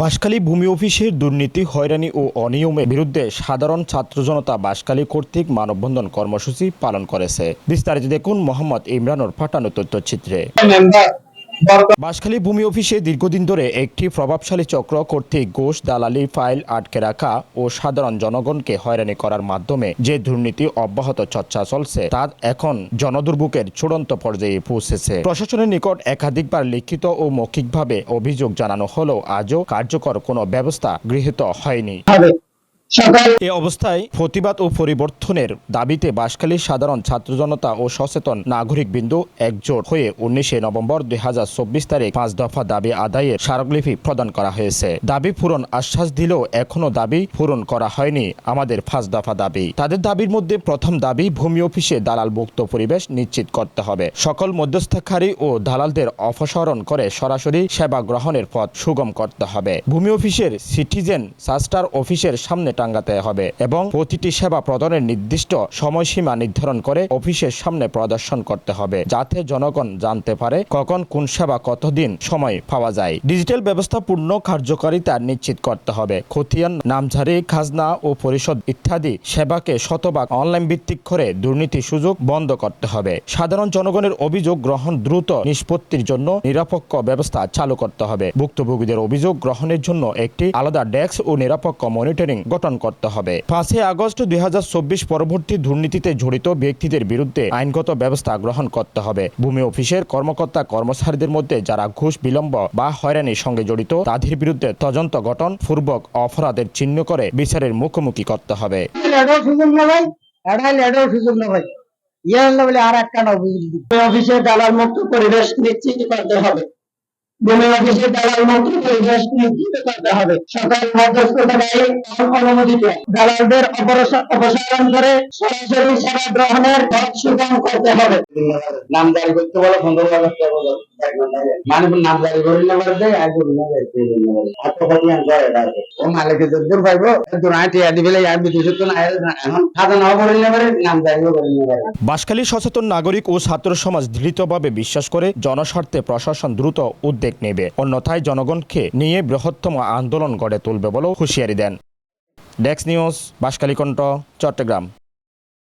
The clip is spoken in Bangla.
বাঁশখালী ভূমি অফিসের দুর্নীতি, হয়রানি ও অনিয়মের বিরুদ্ধে সাধারণ ছাত্র জনতা বাঁশখালী কর্তৃক মানববন্ধন কর্মসূচি পালন করেছে। বিস্তারিত দেখুন মোহাম্মদ ইমরানুর পাঠানো তথ্যচিত্রে। বাঁশখালী ভূমি অফিসে দীর্ঘদিন ধরে একটি প্রভাবশালী চক্র কর্তৃক ঘুষ, দালালি, ফাইল আটকে রাখা ও সাধারণ জনগণকে হয়রানি করার মাধ্যমে যে দুর্নীতি অব্যাহত চর্চা চলছে তা এখন জনদুর্ভোগের চূড়ান্ত পর্যায়ে পৌঁছেছে। প্রশাসনের নিকট একাধিকবার লিখিত ও মৌখিকভাবে অভিযোগ জানানো হলেও আজও কার্যকর কোনো ব্যবস্থা গৃহীত হয়নি। এ অবস্থায় প্রতিবাদ ও পরিবর্তনের দাবিতে বাঁশখালীর সাধারণ ছাত্র জনতা ও সচেতন নাগরিকবৃন্দ একজোট হয়ে 19 নভেম্বর 2024 তারিখ 5 দফা দাবি আদায়ের স্মারকলিপি প্রদান করা হয়েছে। দাবি পূরণ আশ্বাস দিলেও এখনো দাবি পূরণ করা হয়নি আমাদের 5 দফা দাবি। তাদের দাবির মধ্যে প্রথম দাবি, ভূমি অফিসে দালাল মুক্ত পরিবেশ নিশ্চিত করতে হবে। সকল মধ্যস্থকারী ও দালালদের অপসারণ করে সরাসরি সেবা গ্রহণের পথ সুগম করতে হবে। ভূমি অফিসের সিটিজেন সাস্টার অফিসের সামনে টাঙ্গাতে হবে এবং প্রতিটি সেবা প্রদানের নির্দিষ্ট সময়সীমা নির্ধারণ করে অফিসের সামনে প্রদর্শন করতে হবে, যাতে জনগণ জানতে পারে কখন কোন সেবা কতদিন সময় পাওয়া যায়। ডিজিটাল ব্যবস্থা পূর্ণ কার্যকারিতা নিশ্চিত করতে হবে। খতিয়ান, নামজারি, খাজনা ও পরিশোধ ইত্যাদি সেবাকে শতভাগ অনলাইন ভিত্তিক করে দুর্নীতির সুযোগ বন্ধ করতে হবে। সাধারণ জনগণের অভিযোগ গ্রহণ দ্রুত নিষ্পত্তির জন্য নিরপেক্ষ ব্যবস্থা চালু করতে হবে। ভুক্তভোগীদের অভিযোগ গ্রহণের জন্য একটি আলাদা ডেস্ক ও নিরপেক্ষ মনিটরিং গঠন করতে হবে। 5 আগস্ট 2024 পরবর্তী দুর্নীতিতে জড়িত ব্যক্তিদের বিরুদ্ধে আইনগত ব্যবস্থা গ্রহণ করতে হবে। ভূমি অফিসের কর্মকর্তা কর্মচারীদের মধ্যে যারা ঘুষ, বিলম্ব বা হয়রানির সঙ্গে জড়িত তাদের বিরুদ্ধে তদন্ত গঠন পূর্বক অপরাধের চিহ্ন করে বিচারের মুখোমুখি করতে হবে। অফিসে দালাল মুক্ত পরিবেশ নিশ্চিত করতে হবে। ভূমি অফিসে দালাল মুক্ত পরিবেশ নিশ্চিত করতে হবে। সকল মধ্যস্থতাকারী অনুমোদিত দালালদের অপসারণ করে সরাসরি সেবা গ্রহণের পথ সুগম করতে হবে। নামজারি করতে বলো, মানে নামজারি করে নেবার দেয় আর ও মালিকের দূর পাইব দিবে এখন খাতা নাও করে নেবার, নামজারিও করে নেবার। বাঁশখালী সচেতন নাগরিক ও ছাত্র সমাজ দৃঢ়ভাবে বিশ্বাস করে জনস্বার্থে প্রশাসন দ্রুত উদ্যোগ নেবে, অন্যথায় জনগণকে নিয়ে বৃহত্তম আন্দোলন গড়ে তুলবে বলেও হুঁশিয়ারি দেন। ডেস্ক নিউজ, বাঁশখালী কণ্ঠ, চট্টগ্রাম।